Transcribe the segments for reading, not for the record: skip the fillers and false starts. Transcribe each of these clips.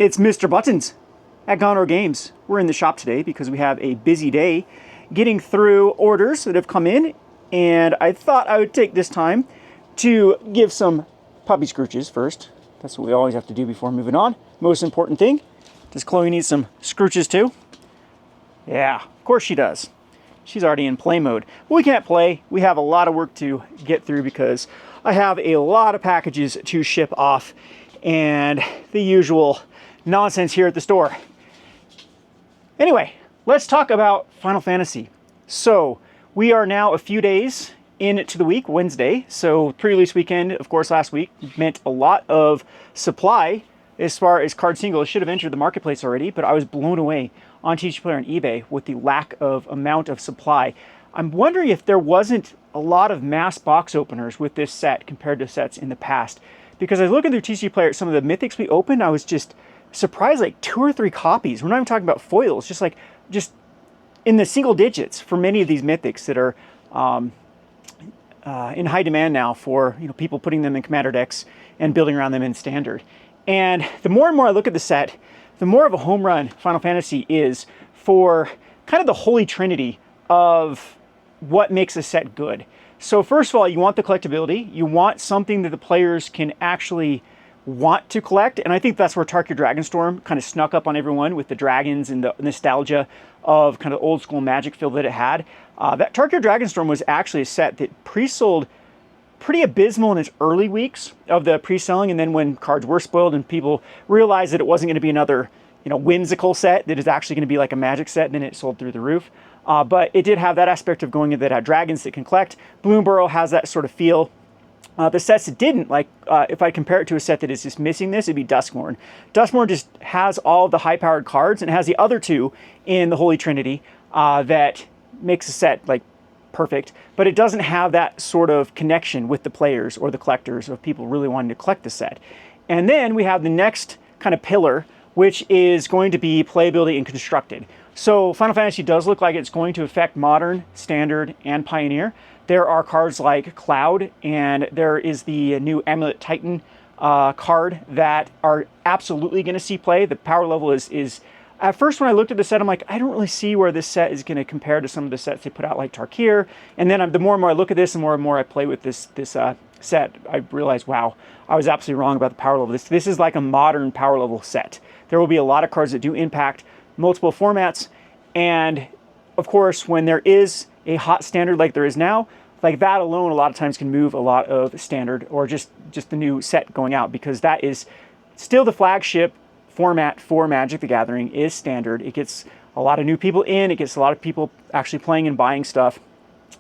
It's Mr. Buttons at Gonor Games. We're in the shop today because we have a busy day getting through orders that have come in, and I thought I would take this time to give some puppy scrooches first. That's what we always have to do before moving on. Most important thing, does Chloe need some scrooches too? Yeah, of course she does. She's already in play mode. But we can't play. We have a lot of work to get through because I have a lot of packages to ship off and the usual nonsense here at the store. Anyway, let's talk about Final Fantasy. So we are now a few days into the week, Wednesday. So pre-release weekend, of course, last week meant a lot of supply as far as card singles. Should have entered the marketplace already, but I was blown away on TCG Player and eBay with the lack of amount of supply. I'm wondering if there wasn't a lot of mass box openers with this set compared to sets in the past. Because I was looking through TCG Player at some of the mythics we opened, I was just surprised, like 2 or 3 copies. We're not even talking about foils, just in the single digits for many of these mythics that are in high demand now for people putting them in commander decks and building around them in standard. And the more and more I look at the set, the more of a home run Final Fantasy is for kind of the holy trinity of what makes a set good. So first of all, you want the collectability. You want something that the players can actually want to collect. And I think that's where Tarkir Dragonstorm kind of snuck up on everyone with the dragons and the nostalgia of kind of old school Magic feel that it had. That Tarkir Dragonstorm was actually a set that pre-sold pretty abysmal in its early weeks of the pre-selling. And then when cards were spoiled and people realized that it wasn't going to be another whimsical set, that is actually going to be like a Magic set, and then it sold through the roof. But it did have that aspect of going in that had dragons that can collect. Bloomburrow has that sort of feel. The sets that didn't, like if I compare it to a set that is just missing this, it'd be Duskmourn. Duskmourn just has all the high-powered cards and has the other two in the Holy Trinity that makes a set like perfect, but it doesn't have that sort of connection with the players or the collectors of people really wanting to collect the set. And then we have the next kind of pillar, which is going to be playability and constructed. So Final Fantasy does look like it's going to affect Modern, Standard, and Pioneer. There are cards like Cloud, and there is the new Amulet Titan card that are absolutely going to see play. The power level is at first when I looked at the set, I'm like, I don't really see where this set is going to compare to some of the sets they put out like Tarkir. And then the more and more I look at this, the more and more I play with this set, I realize, wow, I was absolutely wrong about the power level. This is like a modern power level set. There will be a lot of cards that do impact multiple formats, and of course when there is a hot standard like there is now, like that alone a lot of times can move a lot of standard or just the new set going out, because that is still the flagship format for Magic the Gathering is standard. It gets a lot of new people in, it gets a lot of people actually playing and buying stuff,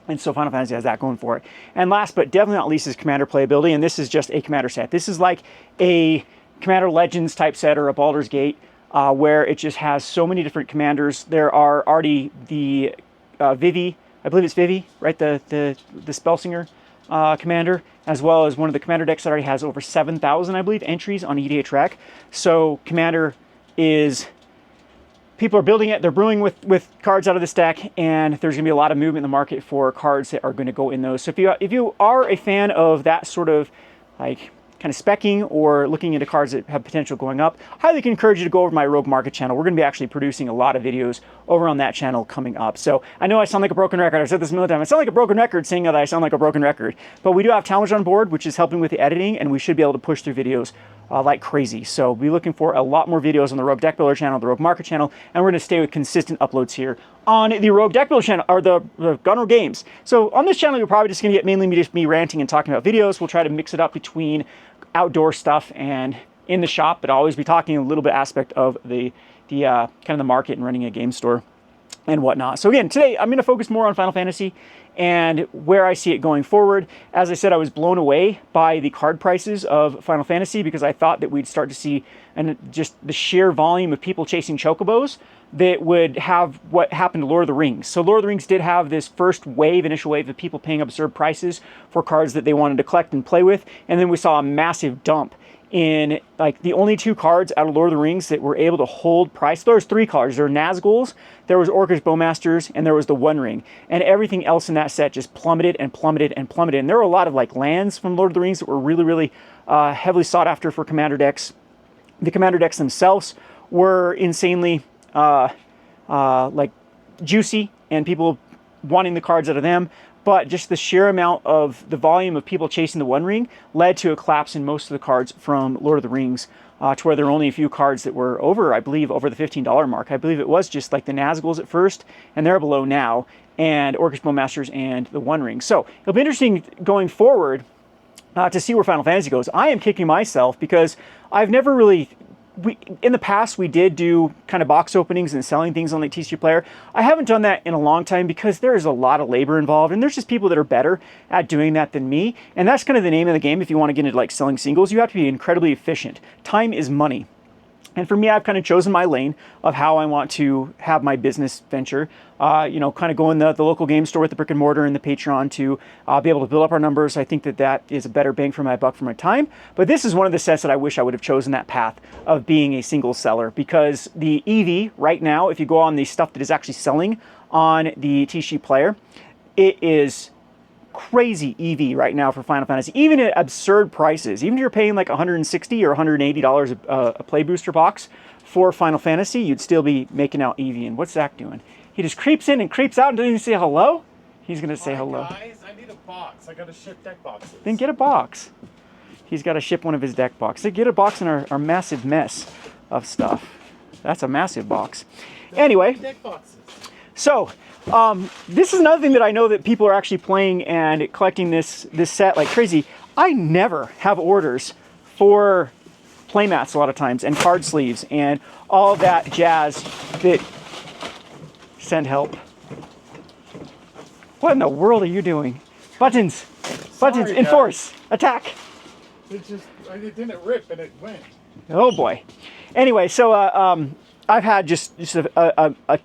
and so Final Fantasy has that going for it. And last but definitely not least is Commander playability, and this is just a Commander set. This is like a Commander Legends type set or a Baldur's Gate where it just has so many different commanders. There are already the Vivi, I believe it's Vivi, right? The Spellsinger commander, as well as one of the commander decks that already has over 7,000, I believe, entries on EDH Rec. So commander is, people are building it, they're brewing with cards out of this deck, and there's going to be a lot of movement in the market for cards that are going to go in those. So if you are a fan of that sort of like kind of specking or looking into cards that have potential going up, I highly encourage you to go over to my Rogue Market channel. We're going to be actually producing a lot of videos over on that channel coming up. So I know I sound like a broken record. I've said this a million times. I sound like a broken record saying that I sound like a broken record. But we do have Talmadge on board, which is helping with the editing, and we should be able to push through videos like crazy. So be looking for a lot more videos on the Rogue Deck Builder channel, the Rogue Market channel, and we're going to stay with consistent uploads here on the Rogue Deck Builder channel, or the Gonor Games. So on this channel, you're probably just going to get mainly just me ranting and talking about videos. We'll try to mix it up between outdoor stuff and in the shop, but I'll always be talking a little bit aspect of the kind of the market and running a game store and whatnot. So again, today I'm going to focus more on Final Fantasy and where I see it going forward. As I said, I was blown away by the card prices of Final Fantasy because I thought that we'd start to see just the sheer volume of people chasing chocobos that would have what happened to Lord of the Rings. So Lord of the Rings did have this first initial wave of people paying absurd prices for cards that they wanted to collect and play with, and then we saw a massive dump in like the only 2 cards out of Lord of the Rings that were able to hold price. There was 3 cards. There were Nazguls, there was Orcish Bowmasters, and there was the One Ring. And everything else in that set just plummeted and plummeted and plummeted. And there were a lot of like lands from Lord of the Rings that were really, really heavily sought after for commander decks. The commander decks themselves were insanely like juicy, and people wanting the cards out of them. But just the sheer amount of the volume of people chasing the One Ring led to a collapse in most of the cards from Lord of the Rings, to where there were only a few cards that were over, I believe, over the $15 mark. I believe it was just like the Nazguls at first, and they're below now, and Orcish Bowmasters and the One Ring. So it'll be interesting going forward to see where Final Fantasy goes. I am kicking myself because I've never really... in the past, we did do kind of box openings and selling things on the TCG Player. I haven't done that in a long time because there is a lot of labor involved, and there's just people that are better at doing that than me. And that's kind of the name of the game. If you want to get into like selling singles, you have to be incredibly efficient. Time is money. And for me, I've kind of chosen my lane of how I want to have my business venture. You know, kind of go in the local game store with the brick and mortar and the Patreon to be able to build up our numbers. I think that that is a better bang for my buck for my time. But this is one of the sets that I wish I would have chosen that path of being a single seller, because the EV right now, if you go on the stuff that is actually selling on the TCG Player, it is crazy EV right now for Final Fantasy, even at absurd prices. Even if you're paying like $160 or $180 a play booster box for Final Fantasy, you'd still be making out EV. And what's Zach doing? He just creeps in and creeps out and doesn't even say hello. He's gonna say hello. Guys, I need a box. I gotta ship deck boxes. Then get a box. He's got to ship one of his deck boxes. Get a box in our massive mess of stuff. That's a massive box. Anyway, deck boxes. So this is another thing that I know that people are actually playing and collecting this set like crazy. I never have orders for playmats a lot of times, and card sleeves and all that jazz that... Send help. What in the world are you doing? Buttons! Buttons! Sorry, enforce! Attack! It didn't rip and it went. Oh boy. Anyway, so I've had just a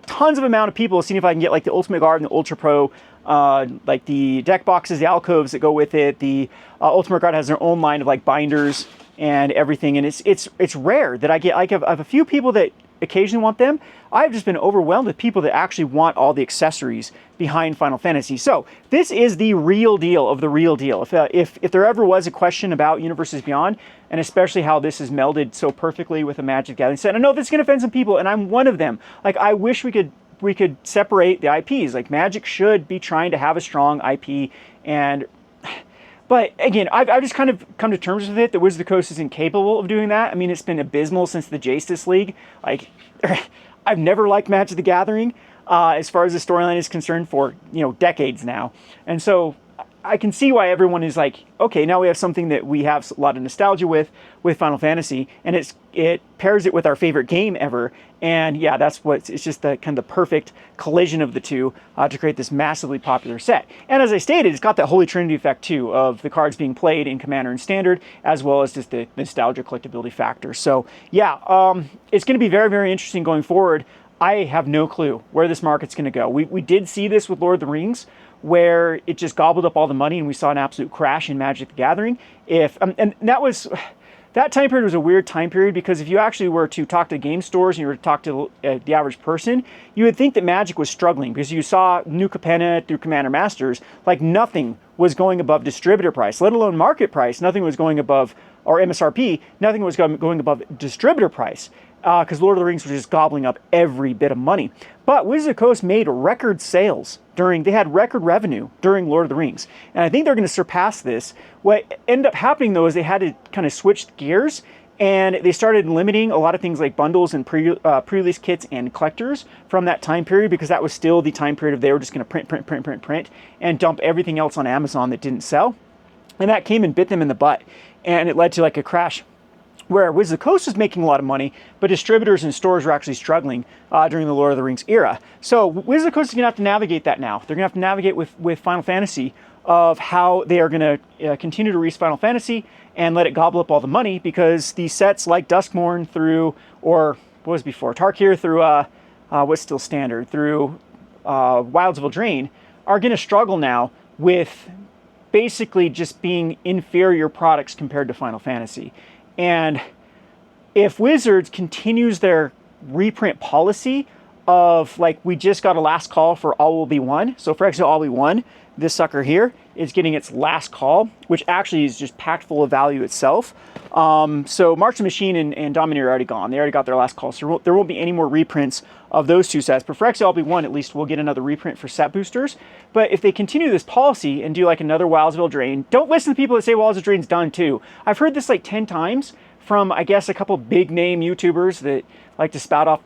tons of amount of people seeing if I can get like the Ultimate Guard and the Ultra Pro, like the deck boxes, the alcoves that go with it. The Ultimate Guard has their own line of like binders and everything, and it's rare that I get. I have a few people that occasionally want them. I've just been overwhelmed with people that actually want all the accessories behind Final Fantasy. So this is the real deal of the real deal. If there ever was a question about Universes Beyond, and especially how this is melded so perfectly with a Magic the Gathering set, I know this is going to offend some people, and I'm one of them. Like, I wish we could separate the IPs. Like, Magic should be trying to have a strong IP, but again, I've just kind of come to terms with it that Wizards of the Coast is incapable of doing that. I mean, it's been abysmal since the Justice League. Like, I've never liked Magic the Gathering as far as the storyline is concerned for, you know, decades now. And so I can see why everyone is like, okay, now we have something that we have a lot of nostalgia with Final Fantasy, and it pairs it with our favorite game ever. And yeah, it's just the kind of the perfect collision of the two to create this massively popular set. And as I stated, it's got that Holy Trinity effect too, of the cards being played in Commander and Standard, as well as just the nostalgia collectability factor. So yeah, it's going to be very, very interesting going forward. I have no clue where this market's going to go. We did see this with Lord of the Rings, where it just gobbled up all the money and we saw an absolute crash in Magic the Gathering. And that time period was a weird time period, because if you actually were to talk to game stores and you were to talk to the average person, you would think that Magic was struggling, because you saw New Capenna through Commander Masters, like nothing was going above distributor price, let alone market price. Nothing was going above, or MSRP, nothing was going above distributor price. Because Lord of the Rings was just gobbling up every bit of money. But Wizards of the Coast made record sales they had record revenue during Lord of the Rings. And I think they're going to surpass this. What ended up happening, though, is they had to kind of switch gears, and they started limiting a lot of things like bundles and pre-release kits and collectors from that time period, because that was still the time period of they were just going to print, and dump everything else on Amazon that didn't sell. And that came and bit them in the butt. And it led to like a crash, where Wizards of the Coast was making a lot of money, but distributors and stores were actually struggling during the Lord of the Rings era. So Wizards of the Coast is going to have to navigate that now. They're going to have to navigate with Final Fantasy of how they are going to continue to release Final Fantasy and let it gobble up all the money, because these sets like Duskmourn through, or what was before, Tarkir through, what's still standard, through Wilds of Eldraine, are going to struggle now with basically just being inferior products compared to Final Fantasy. And if Wizards continues their reprint policy of, like, we just got a last call for All Will Be One, so for Exile All Will Be One, this sucker here is getting its last call, which actually is just packed full of value itself. So March the Machine and Domineer are already gone. They already got their last call, so there won't be any more reprints of those two sets. But for XLB1, at least we'll get another reprint for set boosters. But if they continue this policy and do like another Wildesville Drain, don't listen to people that say Wildesville Drain's done too. I've heard this like 10 times from, I guess, a couple big name YouTubers that like to spout off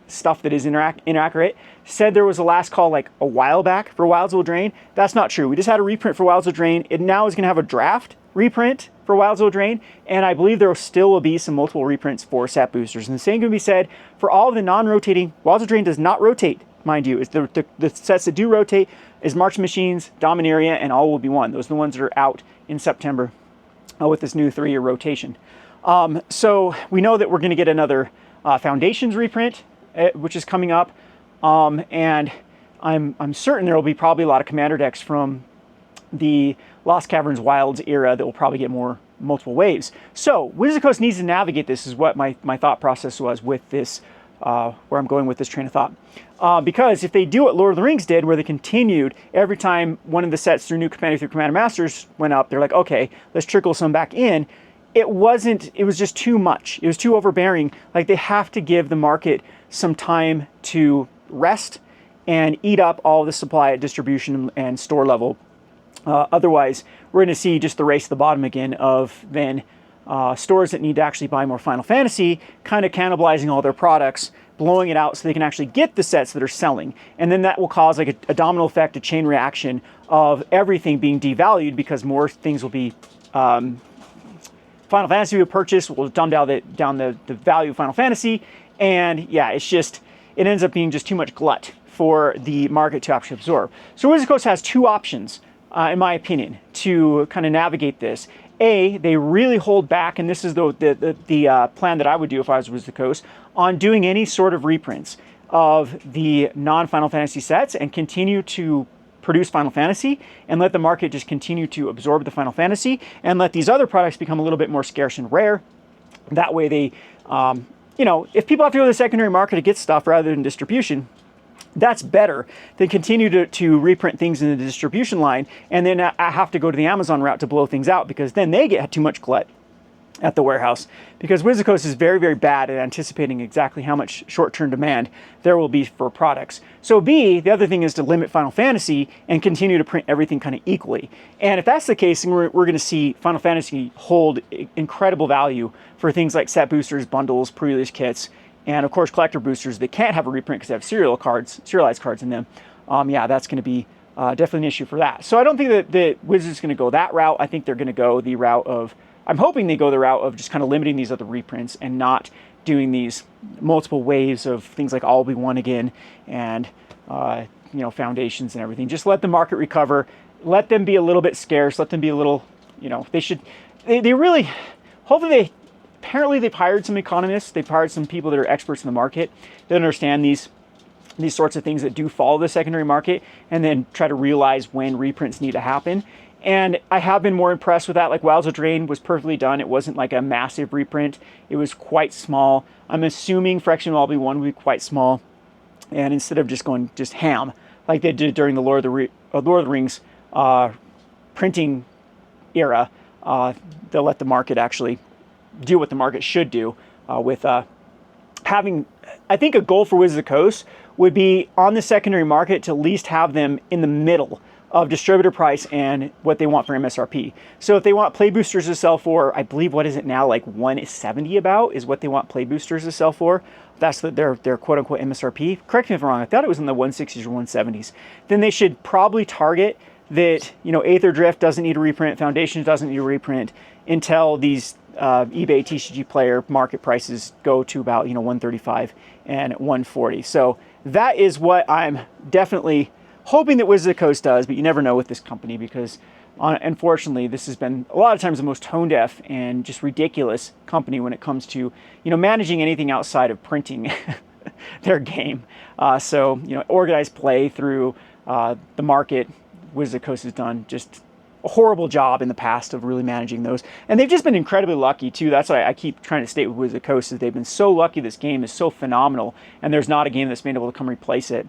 stuff that is inaccurate. Said there was a last call like a while back for Wildesville Drain. That's not true. We just had a reprint for Wildesville Drain. It now is going to have a draft reprint for Wildesville Drain, and I believe there still will be some multiple reprints for set boosters. And the same can be said for all of the non-rotating. Wildesville Drain does not rotate, mind you. It's the sets that do rotate is March Machines, Dominaria, and All Will Be One. Those are the ones that are out in September with this new 3-year rotation. So we know that we're going to get another Foundations reprint, which is coming up, and I'm certain there will be probably a lot of commander decks from the Lost Caverns Wilds era that will probably get more multiple waves. So Wizards of the Coast needs to navigate this, is what my thought process was with this, where I'm going with this train of thought. Because if they do what Lord of the Rings did, where they continued every time one of the sets through New Commander through Commander Masters went up, they're like, okay, let's trickle some back in. It was just too much. It was too overbearing. Like, they have to give the market some time to rest and eat up all the supply at distribution and store level. Otherwise, we're going to see just the race to the bottom again of then stores that need to actually buy more Final Fantasy, kind of cannibalizing all their products, blowing it out so they can actually get the sets that are selling. And then that will cause like a domino effect, a chain reaction of everything being devalued because more things will be Final Fantasy will purchase, will dumb down the value of Final Fantasy. And yeah, it ends up being just too much glut for the market to actually absorb. So Wizards of the Coast has two options, in my opinion, to kind of navigate this. A, they really hold back, and this is the plan that I would do if I was Wizards of the Coast, on doing any sort of reprints of the non-Final Fantasy sets and continue to produce Final Fantasy and let the market just continue to absorb the Final Fantasy and let these other products become a little bit more scarce and rare. That way they, if people have to go to the secondary market to get stuff rather than distribution, that's better than continue to reprint things in the distribution line and then I have to go to the Amazon route to blow things out, because then they get too much glut at the warehouse. Because Wizards of the Coast is very, very bad at anticipating exactly how much short-term demand there will be for products. So B, the other thing is to limit Final Fantasy and continue to print everything kind of equally. And if that's the case, then we're going to see Final Fantasy hold incredible value for things like set boosters, bundles, pre-release kits, and of course collector boosters that can't have a reprint because they have serialized cards in them. Yeah, that's going to be definitely an issue for that. So I don't think that Wizards is going to go that route. I think they're going to go the route of, I'm hoping they go the route of just kind of limiting these other reprints and not doing these multiple waves of things like All Will Be One again and Foundations and everything. Just let the market recover. Let them be a little bit scarce. Let them be a little, they really, hopefully apparently they've hired some economists. They've hired some people that are experts in the market that understand these sorts of things that do follow the secondary market and then try to realize when reprints need to happen. And I have been more impressed with that. Like Wildesville Drain was perfectly done. It wasn't like a massive reprint. It was quite small. I'm assuming Fraction Will Be One will be quite small. And instead of just going ham like they did during the Lord of the Rings printing era, they'll let the market actually do what the market should do with having, I think a goal for Wizards of the Coast would be on the secondary market to at least have them in the middle of distributor price and what they want for MSRP. So if they want play boosters to sell for, I believe, what is it now, like 170 about is what they want play boosters to sell for. That's their quote unquote MSRP. Correct me if I'm wrong. I thought it was in the 160s or 170s. Then they should probably target that, Aether Drift doesn't need a reprint, Foundations doesn't need a reprint until these eBay TCG player market prices go to about 135 and 140. So that is what I'm definitely hoping that Wizards of the Coast does, but you never know with this company because unfortunately this has been a lot of times the most tone deaf and just ridiculous company when it comes to managing anything outside of printing their game. So organized play through the market Wizards of the Coast has done just a horrible job in the past of really managing those. And they've just been incredibly lucky too. That's why I keep trying to state with Wizard of the Coast is they've been so lucky. This game is so phenomenal, and there's not a game that's been able to come replace it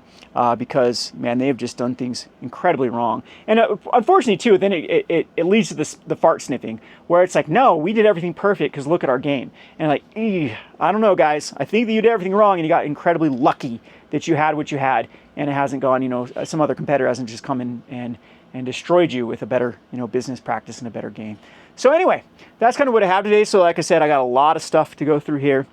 because, man, they have just done things incredibly wrong. And unfortunately too, then it leads to the fart sniffing, where it's like, no, we did everything perfect because look at our game. And like, I don't know, guys. I think that you did everything wrong and you got incredibly lucky that you had what you had, and it hasn't gone, some other competitor hasn't just come in and destroyed you with a better, business practice and a better game. So anyway, that's kind of what I have today. So like I said, I got a lot of stuff to go through here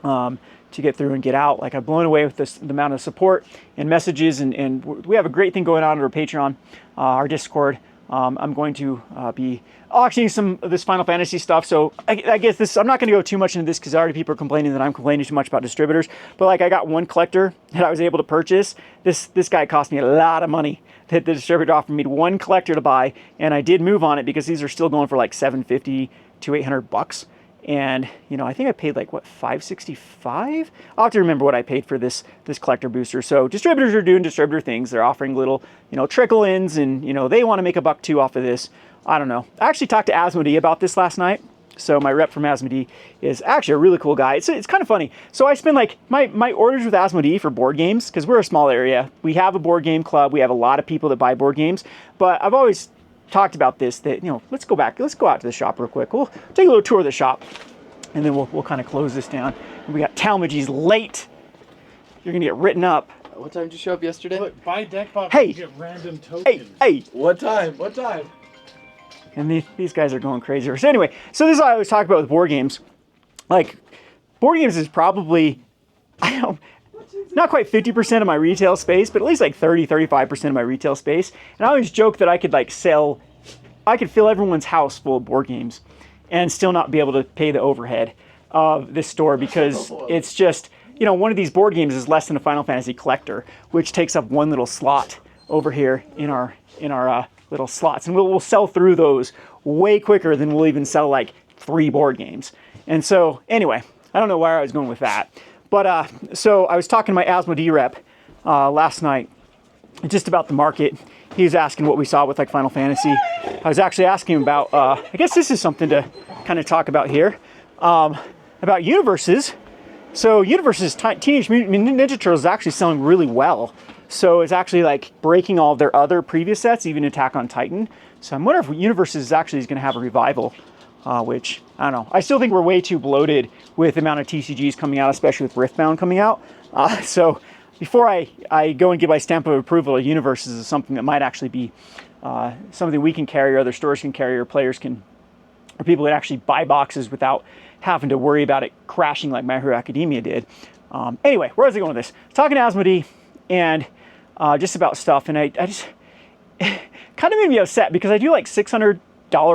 to get through and get out. Like, I've blown away with the amount of support and messages, and we have a great thing going on at our Patreon, our Discord. I'm going to be auctioning some of this Final Fantasy stuff. So I guess this, I'm not going to go too much into this because already people are complaining that I'm complaining too much about distributors. But like, I got one collector that I was able to purchase. This guy cost me a lot of money. That the distributor offered me one collector to buy, and I did move on it because these are still going for like $750 to $800. And I think I paid like what, $565? I'll have to remember what I paid for this collector booster. So distributors are doing distributor things. They're offering little trickle ins, and they want to make a buck too off of this. I don't know. I actually talked to Asmodee about this last night. So my rep from Asmodee is actually a really cool guy. It's kind of funny. So I spend like my orders with Asmodee for board games, because we're a small area. We have a board game club. We have a lot of people that buy board games. But I've always talked about this, that let's go out to the shop real quick. We'll take a little tour of the shop, and then we'll kind of close this down. And we got Talmadge's late. You're gonna get written up. What time did you show up yesterday? Look, buy deck box Hey. and get random tokens. Hey. What time? What time? And these guys are going crazy. So anyway, so this is what I always talk about with board games. Like, board games is probably, not quite 50% of my retail space, but at least like 35% of my retail space. And I always joke that I could fill everyone's house full of board games and still not be able to pay the overhead of this store, because it's just, one of these board games is less than a Final Fantasy collector, which takes up one little slot over here in our little slots, and we'll sell through those way quicker than we'll even sell like 3 board games. And so anyway, I don't know where I was going with that, but so I was talking to my Asmodee rep last night just about the market. He was asking what we saw with like Final Fantasy. I was actually asking him about I guess this is something to kind of talk about here, about universes. So universes, Teenage Mutant Ninja Turtles is actually selling really well. So it's actually like breaking all of their other previous sets, even Attack on Titan. So I'm wondering if Universes actually is going to have a revival, which, I don't know. I still think we're way too bloated with the amount of TCGs coming out, especially with Riftbound coming out. So before I go and give my stamp of approval, Universes is something that might actually be something we can carry, or other stores can carry, or players can, or people can actually buy boxes without having to worry about it crashing like My Hero Academia did. Anyway, where was I going with this? Talking to Asmodee and just about stuff, and I just kind of made me upset because I do like $600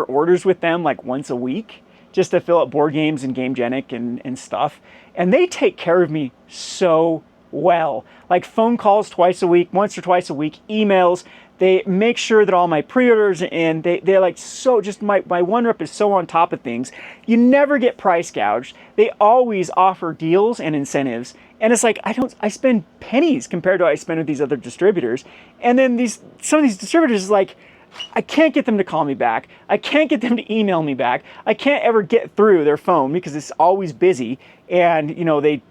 orders with them like once a week just to fill up board games and Gamegenic and stuff, and they take care of me so well. Like phone calls twice a week, once or twice a week, emails. They make sure that all my pre-orders, and they're like, so just my one rep is so on top of things. You never get price gouged. They always offer deals and incentives. And it's like, I spend pennies compared to what I spend with these other distributors. And then some of these distributors is like, I can't get them to call me back. I can't get them to email me back. I can't ever get through their phone because it's always busy. And, they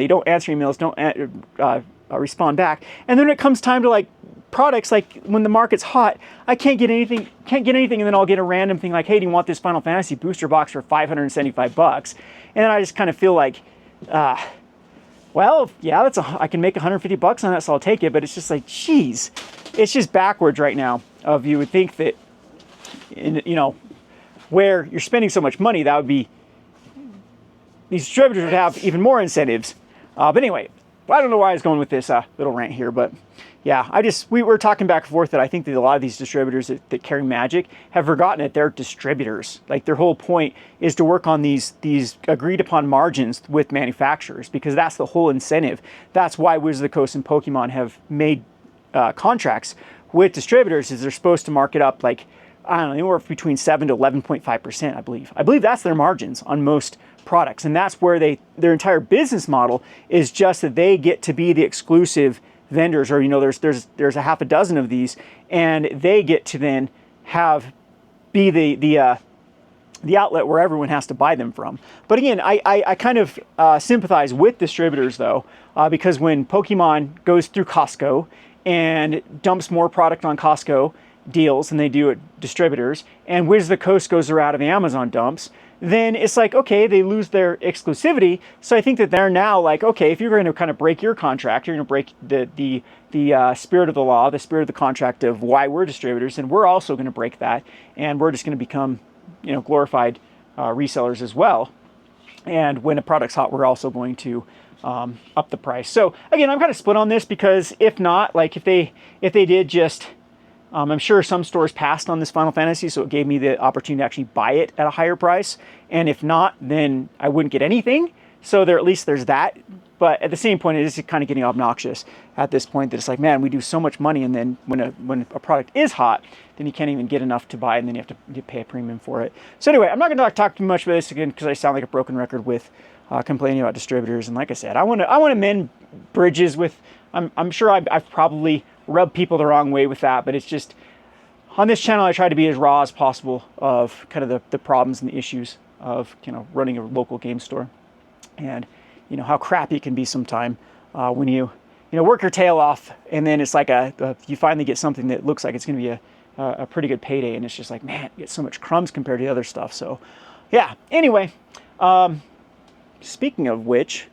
don't answer emails, don't respond back. And then when it comes time to like products, like when the market's hot, I can't get anything, and then I'll get a random thing like, hey, do you want this Final Fantasy booster box for $575? And then I just kind of feel like, well, yeah, I can make $150 on that, so I'll take it. But it's just like, geez, it's just backwards right now. You would think that, where you're spending so much money, that would be, these distributors would have even more incentives. But anyway, I don't know why I was going with this little rant here, but yeah, we were talking back and forth that I think that a lot of these distributors that carry Magic have forgotten that they're distributors. Like, their whole point is to work on these agreed upon margins with manufacturers, because that's the whole incentive. That's why Wizard of the Coast and Pokemon have made contracts with distributors, is they're supposed to mark it up like, I don't know, anywhere between 7 to 11.5%, I believe. I believe that's their margins on most products, and that's where their entire business model is just that they get to be the exclusive vendors, or there's a half a dozen of these, and they get to then have be the outlet where everyone has to buy them from. But again, I kind of sympathize with distributors though, because when Pokemon goes through Costco and dumps more product on Costco deals than they do at distributors, and Wiz the Coast goes around of the Amazon dumps, then it's like, okay, they lose their exclusivity. So I think that they're now like, okay, if you're going to kind of break your contract, you're going to break the spirit of the law, the spirit of the contract of why we're distributors, and we're also going to break that, and we're just going to become, you know, glorified resellers as well. And when a product's hot, we're also going to up the price. So again, I'm kind of split on this, because if not, like if they did just, I'm sure some stores passed on this Final Fantasy, so it gave me the opportunity to actually buy it at a higher price. And if not, then I wouldn't get anything. So at least there's that. But at the same point, it is kind of getting obnoxious at this point that it's like, man, we do so much money, and then when a product is hot, then you can't even get enough to buy it, and then you have to pay a premium for it. So anyway, I'm not going to talk too much about this again, because I sound like a broken record with complaining about distributors. And like I said, I want to mend bridges with. I'm sure I've probably rubbed people the wrong way with that, but it's just on this channel I try to be as raw as possible of kind of the problems and the issues of, you know, running a local game store, and you know how crappy it can be sometime when you work your tail off, and then it's like you finally get something that looks like it's going to be a pretty good payday, and it's just like, man, you get so much crumbs compared to the other stuff. So yeah, anyway, speaking of which,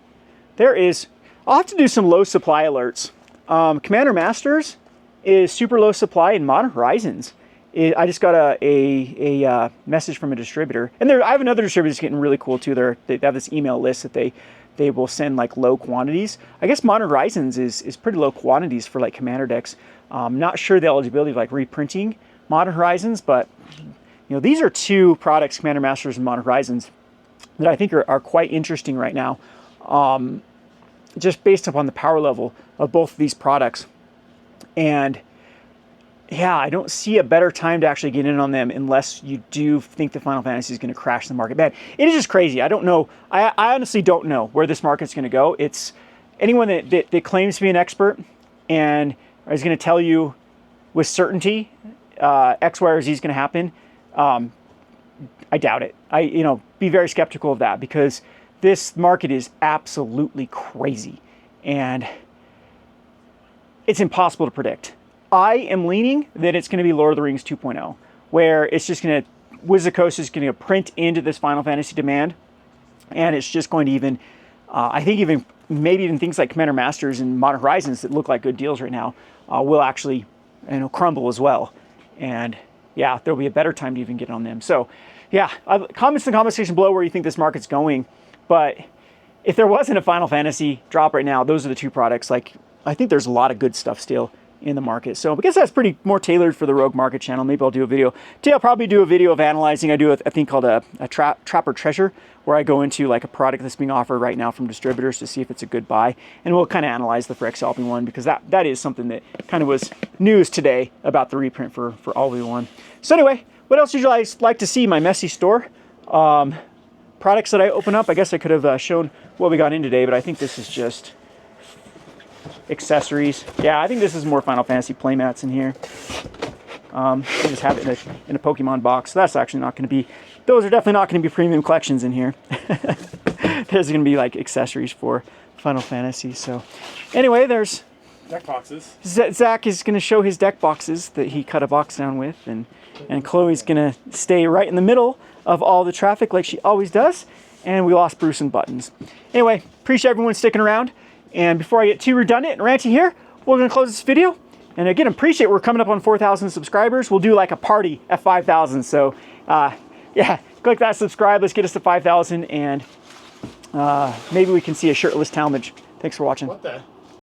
I'll have to do some low supply alerts. Commander Masters is super low supply in Modern Horizons. I just got a message from a distributor, and I have another distributor that's getting really cool too. They have this email list that they will send like low quantities. I guess Modern Horizons is pretty low quantities for like Commander decks. Not sure the eligibility of like reprinting Modern Horizons, but you know, these are two products, Commander Masters and Modern Horizons, that I think are quite interesting right now. Just based upon the power level of both of these products. And yeah, I don't see a better time to actually get in on them unless you do think the Final Fantasy is going to crash the market. Man, it is just crazy. I don't know. I honestly don't know where this market's going to go. It's anyone that claims to be an expert and is going to tell you with certainty X, Y, or Z is going to happen. I doubt it. Be very skeptical of that, because this market is absolutely crazy and it's impossible to predict. I am leaning that it's going to be Lord of the Rings 2.0, where it's just going to, Wizard of the Coast is going to print into this Final Fantasy demand, and it's just going to even, I think maybe even things like Commander Masters and Modern Horizons that look like good deals right now will actually, crumble as well. And yeah, there'll be a better time to even get on them. So yeah, comments in the comment section below where you think this market's going. But if there wasn't a Final Fantasy drop right now, those are the two products. Like, I think there's a lot of good stuff still in the market. So I guess that's pretty more tailored for the Rogue Market channel. Maybe I'll do a video. Today I'll probably do a video of analyzing. I do a thing called a Trap or Treasure, where I go into like a product that's being offered right now from distributors to see if it's a good buy. And we'll kind of analyze the Phyrexian one, because that is something that kind of was news today about the reprint for All-V1. So anyway, what else would you guys like to see? My messy store. Products that I open up. I guess I could have shown what we got in today, but I think this is just accessories. Yeah, I think this is more Final Fantasy playmats in here. We just have it in a Pokemon box. So that's actually not going to be, those are definitely not going to be premium collections in here. There's going to be like accessories for Final Fantasy. So anyway, there's deck boxes. Zach is going to show his deck boxes that he cut a box down with, and Chloe's going to stay right in the middle of all the traffic like she always does. And we lost Bruce and Buttons. Anyway, appreciate everyone sticking around. And before I get too redundant and ranty here, we're going to close this video. And again, appreciate we're coming up on 4,000 subscribers. We'll do like a party at 5,000. So yeah, click that subscribe. Let's get us to 5,000, and maybe we can see a shirtless Talmadge. Thanks for watching. What the?